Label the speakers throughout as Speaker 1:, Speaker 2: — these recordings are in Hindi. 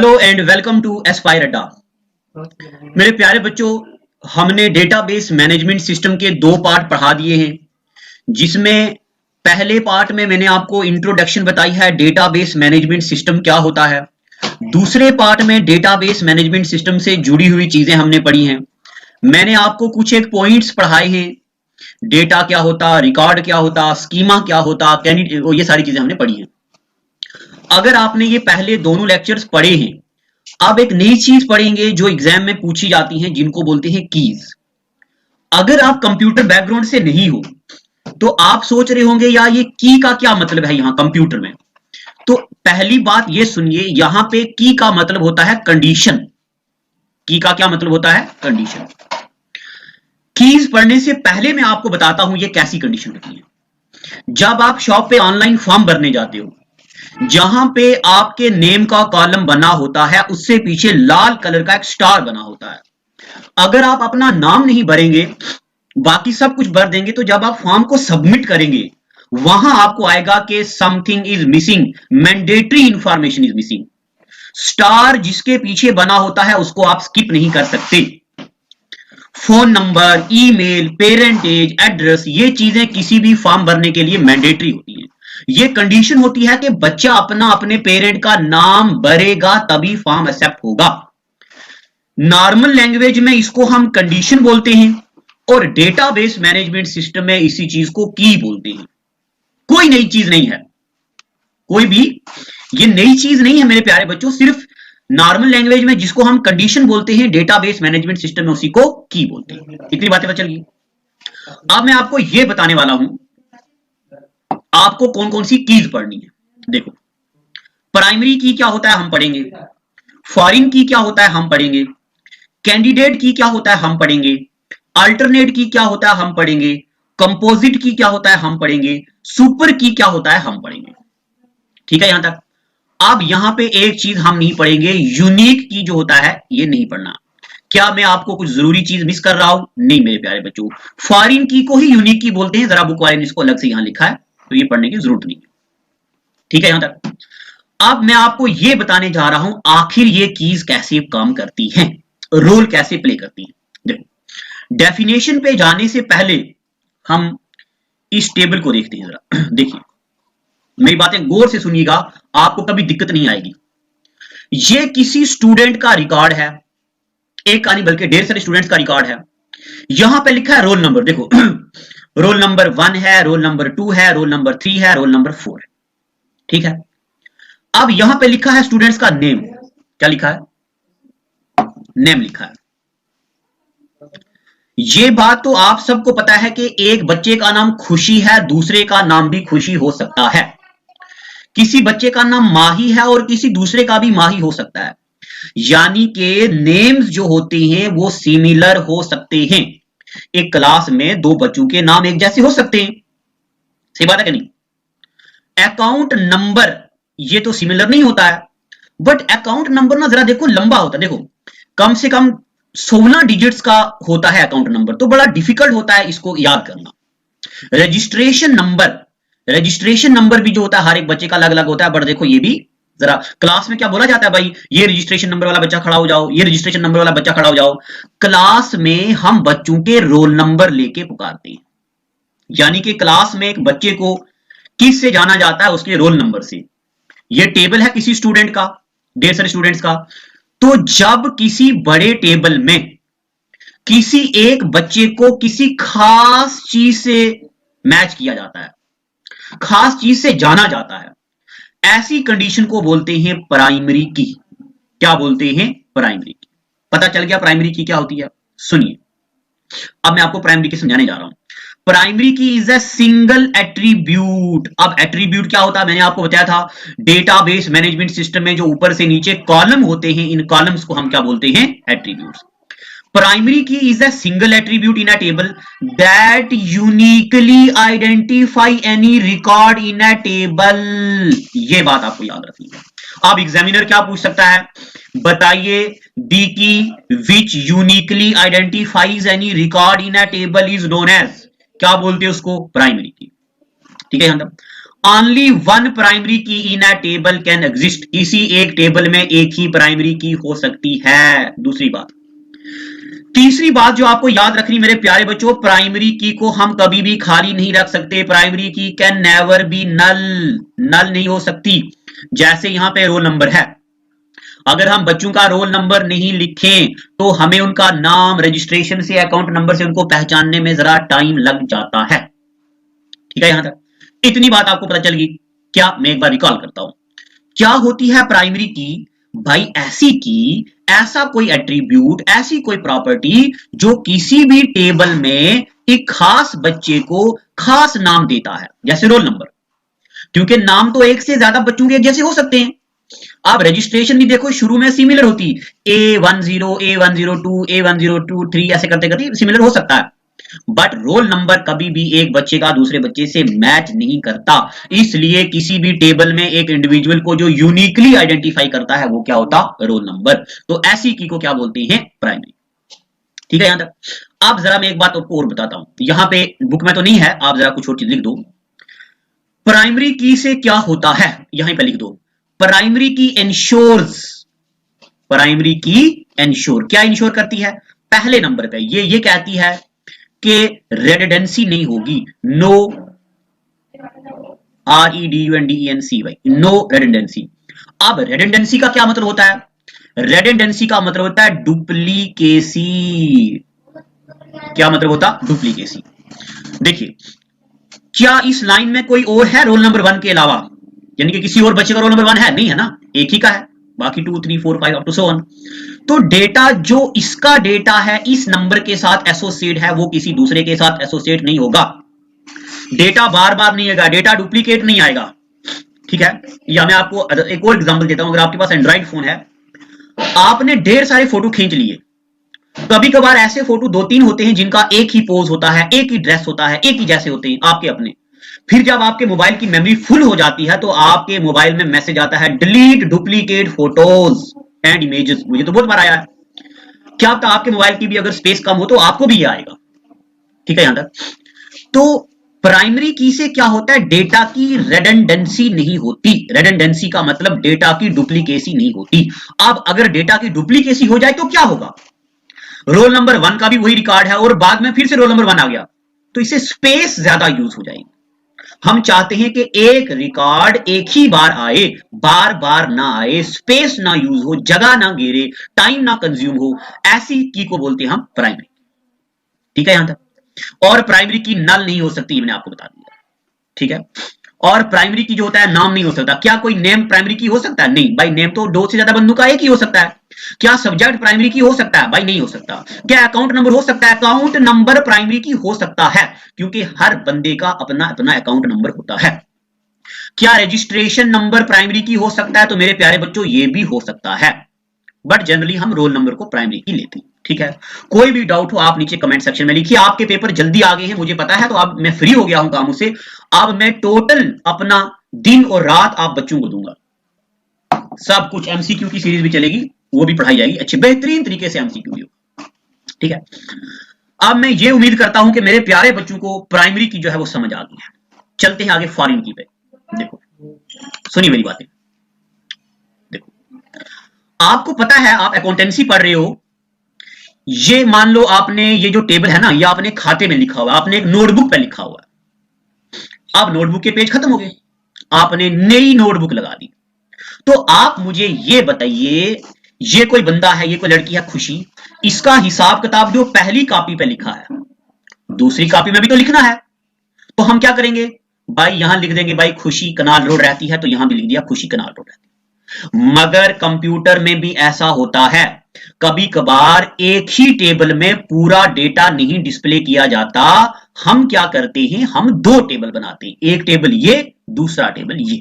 Speaker 1: Hello and welcome to aspire Adda. मेरे प्यारे बच्चों, हमने डेटाबेस मैनेजमेंट सिस्टम के दो पार्ट पढ़ा दिए हैं, जिसमें पहले पार्ट में मैंने आपको इंट्रोडक्शन बताई है डेटाबेस मैनेजमेंट सिस्टम क्या होता है। दूसरे पार्ट में डेटाबेस मैनेजमेंट सिस्टम से जुड़ी हुई चीजें हमने पढ़ी हैं। मैंने आपको कुछ एक पॉइंट्स पढ़ाए हैं, डेटा क्या होता, रिकॉर्ड क्या होता, स्कीमा क्या होता, कैंडिडेट, ये सारी चीजें हमने पढ़ी हैं। अगर आपने ये पहले दोनों लेक्चर्स पढ़े हैं, अब एक नई चीज पढ़ेंगे जो एग्जाम में पूछी जाती है, जिनको बोलते हैं कीज। अगर आप कंप्यूटर बैकग्राउंड से नहीं हो तो आप सोच रहे होंगे यार ये की का क्या मतलब है यहां कंप्यूटर में। तो पहली बात ये सुनिए, यहां पे की का मतलब होता है कंडीशन। की का क्या मतलब होता है? कंडीशन। कीज पढ़ने से पहले मैं आपको बताता हूं ये कैसी कंडीशन होती है। जब आप शॉप पे ऑनलाइन फॉर्म भरने जाते हो, जहां पे आपके नेम का कॉलम बना होता है, उससे पीछे लाल कलर का एक स्टार बना होता है। अगर आप अपना नाम नहीं भरेंगे, बाकी सब कुछ भर देंगे, तो जब आप फॉर्म को सबमिट करेंगे, वहां आपको आएगा कि something is missing, mandatory information is missing. Star जिसके पीछे बना होता है उसको आप स्किप नहीं कर सकते। Phone number, email, parent age, address, ये चीजें किसी भी फॉर्म भरने के लिए मैंडेटरी होती है। ये कंडीशन होती है कि बच्चा अपने पेरेंट का नाम भरेगा तभी फॉर्म एक्सेप्ट होगा। नॉर्मल लैंग्वेज में इसको हम कंडीशन बोलते हैं और डेटाबेस मैनेजमेंट सिस्टम में इसी चीज को की बोलते हैं। कोई नई चीज नहीं है, कोई भी ये नई चीज नहीं है मेरे प्यारे बच्चों। सिर्फ नॉर्मल लैंग्वेज में जिसको हम कंडीशन बोलते हैं, डेटाबेस मैनेजमेंट सिस्टम में उसी को की बोलते हैं। इतनी बातें पता चल गई। अब मैं आपको यह बताने वाला हूं आपको कौन कौन सी कीज पढ़नी है। देखो, प्राइमरी की क्या होता है हम पढ़ेंगे, फॉरेन की क्या होता है हम पढ़ेंगे, कैंडिडेट की क्या होता है हम पढ़ेंगे, अल्टरनेट की क्या होता है हम पढ़ेंगे, कंपोजिट की क्या होता है हम पढ़ेंगे, सुपर की क्या होता है हम पढ़ेंगे। ठीक है यहां तक। अब यहां पे एक चीज हम नहीं पढ़ेंगे, यूनिक की जो होता है ये नहीं पढ़ना। क्या मैं आपको कुछ जरूरी चीज मिस कर रहा हूं? नहीं मेरे प्यारे बच्चों, फॉरेन की को ही यूनिक की बोलते हैं। जरा बुक वाले ने इसको अलग से यहां लिखा है, तो ये पढ़ने की जरूरत नहीं है। ठीक है यहां तक। अब मैं आपको ये बताने जा रहा हूं आखिर ये कीज कैसे काम करती हैं, रोल कैसे प्ले करती हैं। देखो, डेफिनेशन पे जाने से पहले हम इस टेबल को देखते हैं जरा। देखिए, मेरी बातें गौर से सुनिएगा, आपको कभी दिक्कत नहीं आएगी। ये किसी स्टूडेंट का रिकॉर्ड है, एक का नहीं बल्कि ढेर सारे स्टूडेंट्स का रिकॉर्ड है। यहां पे लिखा है रोल नंबर। देखो, रोल नंबर 1 है, रोल नंबर 2 है, रोल नंबर 3 है, रोल नंबर 4 है। ठीक है। अब यहां पे लिखा है स्टूडेंट्स का नेम। क्या लिखा है? नेम लिखा है। ये बात तो आप सबको पता है कि एक बच्चे का नाम खुशी है, दूसरे का नाम भी खुशी हो सकता है। किसी बच्चे का नाम माही है और किसी दूसरे का भी माही हो सकता है। यानी कि नेम्स जो होते हैं वो सिमिलर हो सकते हैं। एक क्लास में दो बच्चों के नाम एक जैसे हो सकते हैं, सही बात है कि नहीं। अकाउंट नंबर ये तो सिमिलर नहीं होता है, बट अकाउंट नंबर ना जरा देखो लंबा होता है। देखो, कम से कम 16 डिजिट्स का होता है अकाउंट नंबर, तो बड़ा डिफिकल्ट होता है इसको याद करना। रजिस्ट्रेशन नंबर भी जो होता है हर एक बच्चे का अलग अलग होता है, बट देखो ये भी जरा क्लास में क्या बोला जाता है, भाई ये रजिस्ट्रेशन नंबर वाला बच्चा खड़ा हो जाओ, ये रजिस्ट्रेशन नंबर वाला बच्चा खड़ा हो जाओ। क्लास में हम बच्चों के रोल नंबर लेके पुकारते हैं। यानी कि क्लास में एक बच्चे को किस से जाना जाता है? उसके रोल नंबर से। ये टेबल है किसी स्टूडेंट का, ढेर सारे स्टूडेंट्स का। तो जब किसी बड़े टेबल में किसी एक बच्चे को किसी खास चीज से मैच किया जाता है, खास चीज से जाना जाता है, ऐसी कंडीशन को बोलते हैं प्राइमरी की। क्या बोलते हैं? प्राइमरी की। पता चल गया प्राइमरी की क्या होती है? सुनिए, अब मैं आपको प्राइमरी की समझाने जा रहा हूं। प्राइमरी की इज अ सिंगल एट्रीब्यूट। अब एट्रीब्यूट क्या होता है मैंने आपको बताया था, डेटाबेस मैनेजमेंट सिस्टम में जो ऊपर से नीचे कॉलम होते हैं, इन कॉलम्स को हम क्या बोलते हैं? Attributes. Primary key is a single attribute in a table that uniquely identify any record in a table. ये बात आपको याद रखनी है। अब एग्जामिनर क्या पूछ सकता है? बताइए, दी की which uniquely identifies any record in a table is known as, क्या बोलते हैं उसको? प्राइमरी की। ठीक है यहां तक। ओनली वन प्राइमरी की इन अ टेबल कैन एग्जिस्ट, किसी एक टेबल में एक ही प्राइमरी की हो सकती है। दूसरी बात, तीसरी बात जो आपको याद रखनी मेरे प्यारे बच्चों, प्राइमरी की को हम कभी भी खाली नहीं रख सकते। Primary key can never be null, नल नहीं हो सकती। जैसे यहां पे रोल नंबर है, अगर हम बच्चों का रोल नंबर नहीं लिखें तो हमें उनका नाम, रजिस्ट्रेशन से, अकाउंट नंबर से उनको पहचानने में जरा टाइम लग जाता है। ठीक है, यहां तक इतनी बात आपको पता चल गई। क्या, मैं एक बार रिकॉल करता हूं, क्या होती है प्राइमरी की? भाई ऐसी की, ऐसा कोई एट्रीब्यूट, ऐसी कोई प्रॉपर्टी जो किसी भी टेबल में एक खास बच्चे को खास नाम देता है, जैसे रोल नंबर। क्योंकि नाम तो एक से ज्यादा बच्चों के एक जैसे हो सकते हैं। आप रजिस्ट्रेशन भी देखो, शुरू में सिमिलर होती, A10, A102, A1023 ऐसे करते करते सिमिलर हो सकता है, बट रोल नंबर कभी भी एक बच्चे का दूसरे बच्चे से मैच नहीं करता। इसलिए किसी भी टेबल में एक इंडिविजुअल को जो यूनिकली आइडेंटिफाई करता है वो क्या होता? Roll number. तो ऐसी की को क्या बोलते हैं? प्राइमरी। ठीक है, यहां तक। अब जरा मैं एक बात आपको और बताता हूं, यहां पे बुक में तो नहीं है, आप जरा कुछ और चीज लिख दो। प्राइमरी की से क्या होता है, यहीं पे लिख दो। प्राइमरी की इंश्योर्स, प्राइमरी की इंश्योर, क्या इंश्योर करती है? पहले नंबर पे ये कहती है कि रेडिडेंसी नहीं होगी, नो, REDUNDENCY, नो रेडिडेंसी। अब रेडिडेंसी का क्या मतलब होता है? रेडिडेंसी का मतलब होता है डुप्लीकेसी। क्या मतलब होता? डुप्लीकेसी। देखिए, क्या इस लाइन में कोई और है रोल नंबर 1 के अलावा? यानी कि किसी और बच्चे का रोल नंबर 1 है? नहीं है ना, एक ही का है, बाकी 2, 3, 4, 5 अप टू सो ऑन। तो डेटा जो इसका डेटा है इस नंबर के साथ एसोसिएट है, वो किसी दूसरे के साथ एसोसिएट नहीं होगा। डेटा बार बार नहीं आएगा, डेटा डुप्लीकेट नहीं आएगा। ठीक है, या मैं आपको एक और एग्जांपल देता हूं। अगर आपके पास एंड्रॉइड फोन है, आपने ढेर सारे फोटो खींच लिए, कभी कभार ऐसे फोटो 2-3 होते हैं जिनका एक ही पोज होता है, एक ही ड्रेस होता है, एक ही जैसे होते हैं आपके अपने। फिर जब आपके मोबाइल की मेमोरी फुल हो जाती है तो आपके मोबाइल में मैसेज आता है, delete duplicate photos and images. मुझे तो बहुत बार आया है। क्या पता आपके मोबाइल की भी अगर स्पेस कम हो तो आपको भी ये आएगा। ठीक है, यहां तक। तो प्राइमरी की से क्या होता है? डेटा की रेडंडेंसी नहीं होती। रेडंडेंसी का मतलब डेटा की डुप्लीकेसी नहीं होती। अब अगर डेटा की डुप्लीकेसी हो जाए तो क्या होगा? रोल नंबर 1 का भी वही रिकॉर्ड है और बाद में फिर से रोल नंबर 1 आ गया, तो इससे स्पेस ज्यादा यूज हो जाएगी। हम चाहते हैं कि एक रिकॉर्ड एक ही बार आए, बार बार ना आए, स्पेस ना यूज हो, जगह ना घेरे, टाइम ना कंज्यूम हो। ऐसी की को बोलते हैं हम प्राइमरी। ठीक है, यहां तक। और प्राइमरी की नल नहीं हो सकती, मैंने आपको बता दिया। ठीक है, और प्राइमरी की जो होता है नाम नहीं हो सकता। क्या कोई नेम प्राइमरी की हो सकता है? नहीं भाई, नेम तो 2 से ज्यादा बंदों का एक ही हो सकता है। क्या सब्जेक्ट प्राइमरी की हो सकता है? भाई नहीं हो सकता। क्या अकाउंट नंबर हो सकता है? अकाउंट नंबर प्राइमरी की हो सकता है, क्योंकि हर बंदे का अपना अपना अकाउंट नंबर होता है। क्या रजिस्ट्रेशन नंबर प्राइमरी की हो सकता है? तो मेरे प्यारे बच्चों ये भी हो सकता है, बट जनरली हम रोल नंबर को प्राइमरी की लेते हैं। ठीक है, कोई भी डाउट हो आप नीचे कमेंट सेक्शन में लिखिए। आपके पेपर जल्दी आ गए हैं मुझे पता है, तो अब मैं फ्री हो गया हूं कामों से। अब मैं टोटल अपना दिन और रात आप बच्चों को दूंगा। सब कुछ एमसीक्यू की सीरीज भी चलेगी, वो भी पढ़ाई जाएगी अच्छे बेहतरीन तरीके से एमसीक्यू भी। ठीक है, अब मैं ये उम्मीद करता हूं कि मेरे प्यारे बच्चों को प्राइमरी की जो है वो समझ आ गई है। चलते हैं आगे फॉरेन की पे। देखो, सुनिए मेरी बातें। देखो, आपको पता है आप अकाउंटेंसी पढ़ रहे हो, ये मान लो आपने ये जो टेबल है ना, ये आपने खाते में लिखा हुआ, आपने एक नोटबुक पे लिखा हुआ है। अब नोटबुक के पेज खत्म हो गए, आपने नई नोटबुक लगा दी। तो आप मुझे ये बताइए, ये कोई बंदा है, ये कोई लड़की है खुशी, इसका हिसाब किताब जो पहली कॉपी पे लिखा है दूसरी कॉपी में भी तो लिखना है। तो हम क्या करेंगे भाई, यहां लिख देंगे भाई खुशी कनाल रोड रहती है, तो यहां भी लिख दिया खुशी कनाल रोड रहती है। मगर कंप्यूटर में भी ऐसा होता है, कभी कभार एक ही टेबल में पूरा डेटा नहीं डिस्प्ले किया जाता। हम क्या करते हैं, हम 2 टेबल बनाते हैं, एक टेबल ये, दूसरा टेबल ये।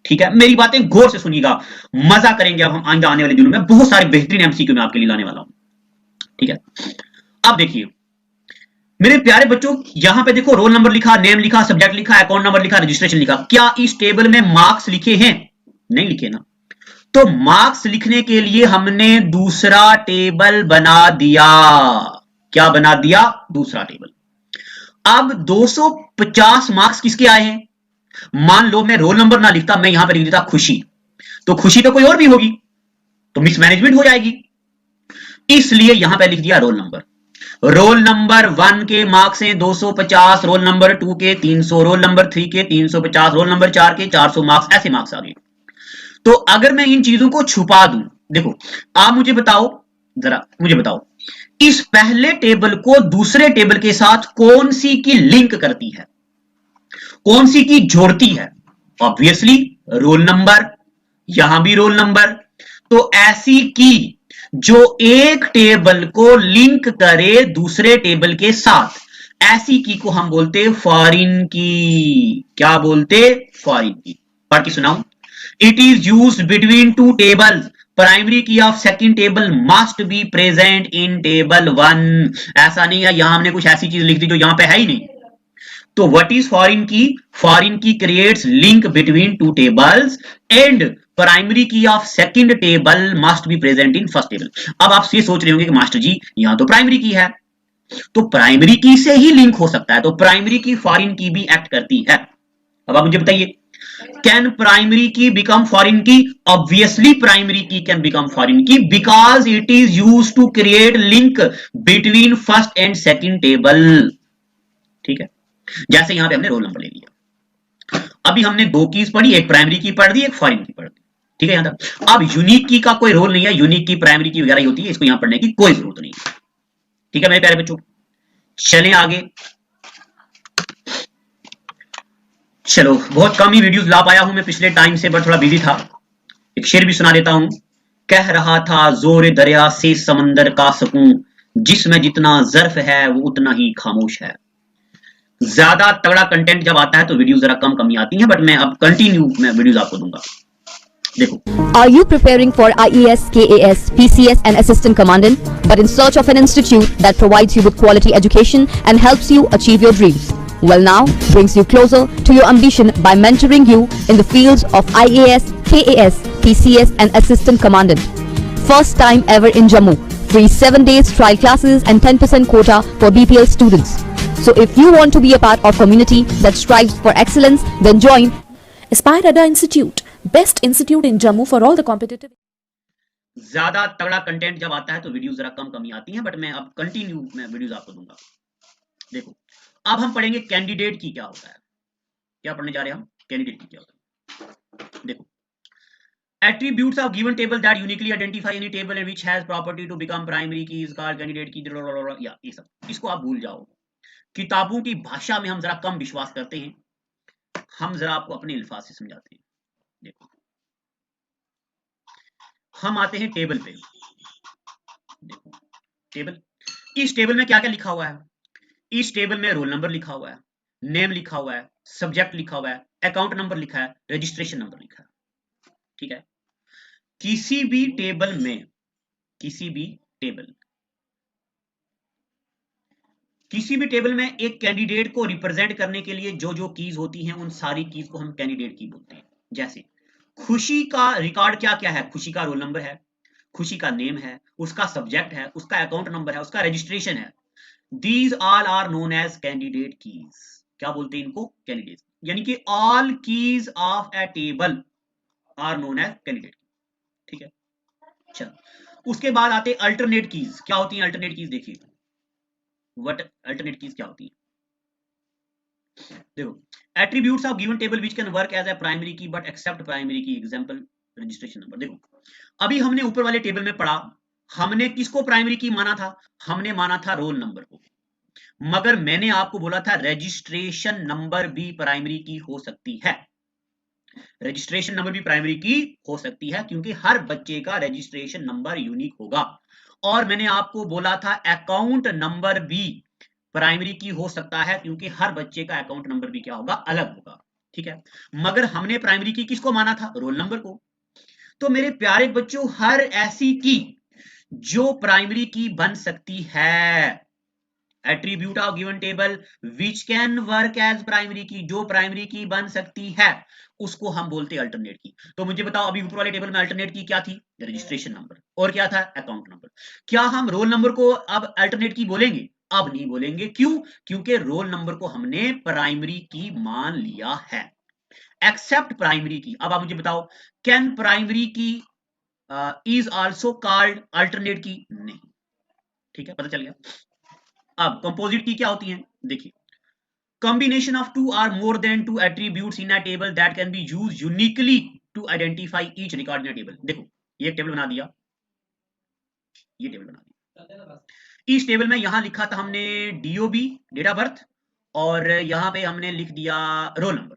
Speaker 1: ठीक है, मेरी बातें गौर से सुनिएगा, मजा करेंगे। अब हम आगे आने वाले दिनों में बहुत सारे बेहतरीन एमसीक्यू में आपके लिए लाने वाला हूं। ठीक है, अब देखिए मेरे प्यारे बच्चों, यहां पे देखो रोल नंबर लिखा, नेम लिखा, सब्जेक्ट लिखा, अकाउंट नंबर लिखा, रजिस्ट्रेशन लिखा। क्या इस टेबल में मार्क्स लिखे हैं? नहीं लिखे ना। तो मार्क्स लिखने के लिए हमने दूसरा टेबल बना दिया। क्या बना दिया? दूसरा टेबल। अब 250 मार्क्स किसके आए हैं? मान लो मैं रोल नंबर ना लिखता, मैं यहां पर लिख देता खुशी, तो खुशी तो कोई और भी होगी, तो मिसमैनेजमेंट हो जाएगी, इसलिए यहां पे लिख दिया रोल नंबर। रोल नंबर 1 के मार्क्स हैं 250, रोल नंबर 2 के 300, रोल नंबर 3 के 350, रोल नंबर 4 के 400 मार्क्स, ऐसे मार्क्स आ गए। तो अगर मैं इन चीजों को छुपा दूं, देखो आप मुझे बताओ, जरा मुझे बताओ, इस पहले टेबल को दूसरे टेबल के साथ कौन सी की लिंक करती है, कौन सी की जोड़ती है? ऑब्वियसली रोल नंबर, यहां भी रोल नंबर। तो ऐसी की जो एक टेबल को लिंक करे दूसरे टेबल के साथ, ऐसी की को हम बोलते फॉरिन की। क्या बोलते? फॉरिन की। पढ़ के सुनाऊं? It is used between two tables, primary key of second table must be present in table 1। ऐसा नहीं है यहां हमने कुछ ऐसी चीज लिख दी जो यहां पे है ही नहीं। तो what is foreign key? Foreign key creates link between two tables and primary key of second table must be present in first table. अब आप ये सोच रहे होंगे कि मास्टर जी यहां तो प्राइमरी की है, तो प्राइमरी की से ही लिंक हो सकता है, तो प्राइमरी की फॉरिन की भी एक्ट करती है। अब आप मुझे बताइए, can primary key become foreign key? Obviously primary key can become foreign key because it is used to create link between first and second table. ठीक है, जैसे यहां पे हमने रोल नंबर ले लिया, अभी हमने दो कीज पढ़ी, एक प्राइमरी की पढ़ दी, एक फॉरिन की पढ़ दी। ठीक है, यहां तक। अब यूनिक की का कोई रोल नहीं है, यूनिक की प्राइमरी की वगैरह ही होती है, इसको यहां पढ़ने की कोई जरूरत नहीं। ठीक है मेरे प्यारे बच्चों, चलें आगे। चलो, बहुत कम ही वीडियोस ला पाया हूं मैं पिछले टाइम से, बट थोड़ा बिजी था। एक शेर भी सुना देता हूं। कह रहा था जोर दरिया से समंदर का सुकून, जिसमें जितना जर्फ है वो उतना ही खामोश है। ज्यादा तगड़ा कंटेंट जब आता है तो वीडियो जरा कम कमी आती है, बट मैं अब कंटिन्यू मैं वीडियोस आपको दूंगा। देखो,
Speaker 2: Are you preparing for IAS, KAS, PCS and Assistant Commandant, but in search of an institute that provides you with quality education and helps you achieve your dreams? Well, now brings you closer to your ambition by mentoring you in the fields of IAS, KAS, PCS and Assistant Commandant. First time ever in Jammu. Free 7 days trial classes and 10% quota for BPL students. So if you want to be a part of community that strives for excellence, then join Aspire Ada Institute, best institute in Jammu for all the competitive.
Speaker 1: ज्यादा तगड़ा कंटेंट जब आता है तो वीडियो जरा कम कमी आती है, बट मैं अब कंटिन्यू मैं वीडियोस आपको दूंगा। देखो, अब हम पढ़ेंगे कैंडिडेट की क्या होता है। क्या पढ़ने जा रहे हैं हम? कैंडिडेट की क्या होता है। देखो, attributes of given table that uniquely identify any table and which has property to become primary key is called candidate key, या ये सब, इसको आप भूल जाओ। किताबों की भाषा में हम जरा कम विश्वास करते हैं, हम जरा आपको अपने अल्फाज से समझाते हैं। देखो, हम आते हैं टेबल पे। देखो, टेबल, इस टेबल में क्या क्या लिखा हुआ है? इस टेबल में रोल नंबर लिखा हुआ है, नेम लिखा हुआ है, सब्जेक्ट लिखा हुआ है, अकाउंट नंबर लिखा है, रजिस्ट्रेशन नंबर लिखा है। ठीक है, किसी भी टेबल में, किसी भी टेबल में एक कैंडिडेट को रिप्रेजेंट करने के लिए जो जो कीज होती हैं, उन सारी कीज को हम कैंडिडेट की बोलते हैं। जैसे खुशी का रिकॉर्ड क्या क्या है? खुशी का रोल नंबर है, खुशी का नेम है, उसका सब्जेक्ट है, उसका अकाउंट नंबर है, उसका रजिस्ट्रेशन है। These all are known as candidate keys. क्या बोलते हैं इनको? कैंडिडेट। यानी कि all keys of a table are known as candidate. ठीक है, चलो उसके बाद आते अल्टरनेट कीज। क्या होती हैं अल्टरनेट कीज? देखिए, व्हाट अल्टरनेट कीज क्या होती है। देखो, attributes of given table which can work as a primary key but except primary key, example registration number. देखो, अभी हमने ऊपर वाले टेबल में पढ़ा, हमने किसको प्राइमरी की माना था? हमने माना था रोल नंबर को, मगर मैंने आपको बोला था रजिस्ट्रेशन नंबर भी प्राइमरी की हो सकती है। रजिस्ट्रेशन नंबर भी प्राइमरी की हो सकती है क्योंकि हर बच्चे का रजिस्ट्रेशन नंबर यूनिक होगा। और मैंने आपको बोला था अकाउंट नंबर भी प्राइमरी की हो सकता है क्योंकि हर बच्चे का अकाउंट नंबर भी क्या होगा? अलग होगा। ठीक है, मगर हमने प्राइमरी की किसको माना था? रोल नंबर को। तो मेरे प्यारे बच्चों, हर ऐसी की जो प्राइमरी की बन सकती है, attribute of given table which can work as primary key, जो प्राइमरी की बन सकती है, उसको हम बोलते हैं अल्टरनेट की। तो मुझे बताओ, अभी ऊपर वाले टेबल में अल्टरनेट की क्या थी? Registration number. और क्या था? Account number. क्या हम रोल नंबर को अब अल्टरनेट की बोलेंगे? अब नहीं बोलेंगे। क्यों? क्योंकि रोल नंबर को हमने प्राइमरी की मान लिया है। एक्सेप्ट प्राइमरी की। अब आप मुझे बताओ, कैन प्राइमरी की इज आल्सो कॉल्ड अल्टरनेट की? नहीं। ठीक है, पता चल गया। अब कंपोजिट की क्या होती है, देखिए, combination of two or more than two attributes in a table that can be used uniquely to identify each record in a table। देखो, ये टेबल बना दिया, ये टेबल बना दिया। इस टेबल में यहां लिखा था हमने डीओबी, डेट ऑफ बर्थ, और यहां पे हमने लिख दिया रोल नंबर।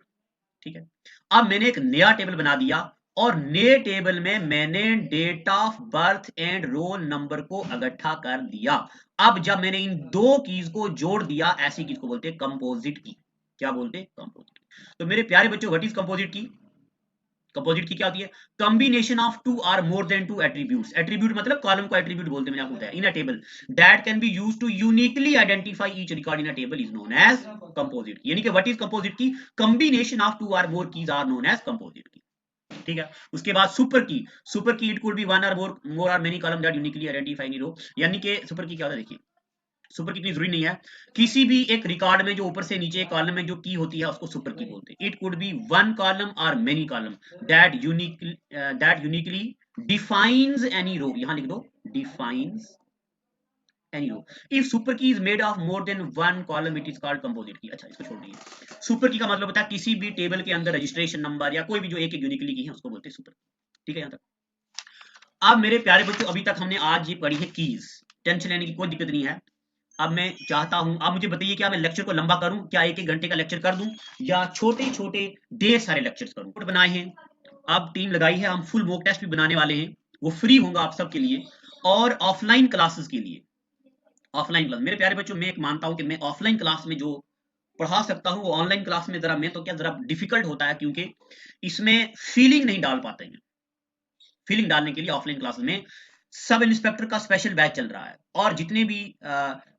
Speaker 1: ठीक है, अब मैंने एक नया टेबल बना दिया और नए टेबल में मैंने date of birth and roll number को इकट्ठा कर दिया। अब जब मैंने इन दो कीज को जोड़ दिया, ऐसी कीज को बोलते हैं कंपोजिट की। क्या बोलते हैं? कंपोजिट। तो मेरे प्यारे बच्चों, what is composite key? Composite key क्या होती है? Combination of two or more than two attributes. Attribute मतलब कॉलम को एट्रीब्यूट बोलते हैं, मैंने आपको बताया, in a table that can be used to uniquely identify each record in a table is known as composite. यानी कि what is composite key? Combination of two or more keys are known as composite key. ठीक है, उसके बाद सुपर की। सुपर की इट कुड बी वन और मोर और many column that uniquely identify in row. यानी कि सुपर की क्या होता है, देखिए, सुपर की इतनी जरूरी नहीं है। किसी भी एक रिकॉर्ड में जो ऊपर से नीचे एक कॉलम में जो की होती है उसको सुपर की बोलते हैं। It could be one column और many column that uniquely defines any row. यहां लिख दो defines any row. If super key is made of more than one column it is called composite key. अच्छा, इसको छोड़ दीजिए। सुपर की का मतलब होता है किसी भी टेबल के अंदर रजिस्ट्रेशन नंबर या कोई भी जो एक एक यूनिकली की है उसको बोलते हैं सुपर। ठीक है, यहां तक। अब मेरे प्यारे बच्चों, अभी तक हमने आज ये पढ़ी है कीज। टेंशन लेने की कोई दिक्कत नहीं है। अब मैं चाहता हूं, आप मुझे बताइए, क्या मैं लेक्चर को लंबा करूं? क्या एक एक घंटे का लेक्चर कर दूं, या छोटे छोटे ढेर सारे लेक्चर्स करूं? नोट बनाए हैं, अब टीम लगाई है, हम फुल मॉक टेस्ट भी बनाने वाले हैं, वो फ्री होगा आप सबके लिए, और ऑफलाइन क्लासेस के लिए। ऑफलाइन क्लास, मेरे प्यारे बच्चों, मैं एक मानता हूं कि मैं ऑफलाइन क्लास में जो पढ़ा सकता हूं वो ऑनलाइन क्लास में जरा मैं तो क्या जरा डिफिकल्ट होता है, क्योंकि इसमें फीलिंग नहीं डाल पाते हैं। फीलिंग डालने के लिए ऑफलाइन क्लासेस में सब इंस्पेक्टर का स्पेशल बैच चल रहा है, और जितने भी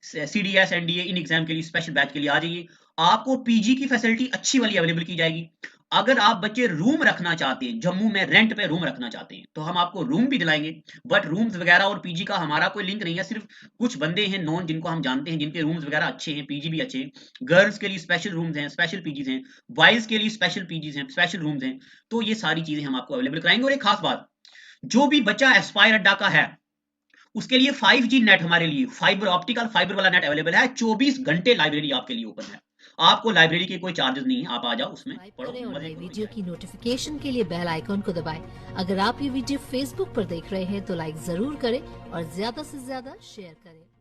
Speaker 1: सीडीएस एनडीए इन एग्जाम के लिए स्पेशल बैच के लिए आ जाइए। आपको पीजी की फैसिलिटी अच्छी वाली अवेलेबल की जाएगी। अगर आप बच्चे रूम रखना चाहते हैं, जम्मू में रेंट पे रूम रखना चाहते हैं, तो हम आपको रूम भी दिलाएंगे। बट रूम्स वगैरह और पीजी का हमारा कोई लिंक नहीं है। सिर्फ कुछ बंदे हैं नॉन जिनको हम जानते हैं, जिनके रूम्स वगैरह अच्छे हैं, पीजी भी अच्छे हैं। गर्ल्स के लिए स्पेशल रूम्स हैं, स्पेशल पीजीज हैं। बॉयज के लिए स्पेशल पीजीज हैं, स्पेशल रूम्स हैं। तो ये सारी चीजें हम आपको अवेलेबल कराएंगे। और एक खास बात, जो भी बच्चा एस्पायर अड्डा का है, उसके लिए 5G नेट, हमारे लिए फाइबर ऑप्टिकल फाइबर वाला नेट अवेलेबल है। 24 घंटे लाइब्रेरी आपके लिए ओपन है। आपको लाइब्रेरी के कोई चार्जेस नहीं है, आप आ जाओ, उसमें पढ़ो,
Speaker 3: करें और
Speaker 1: मजे
Speaker 3: नई
Speaker 1: करो।
Speaker 3: वीडियो की नोटिफिकेशन के लिए बेल आइकॉन को दबाएं। अगर आप ये वीडियो फेसबुक पर देख रहे हैं तो लाइक जरूर करें और ज्यादा से ज्यादा शेयर करें।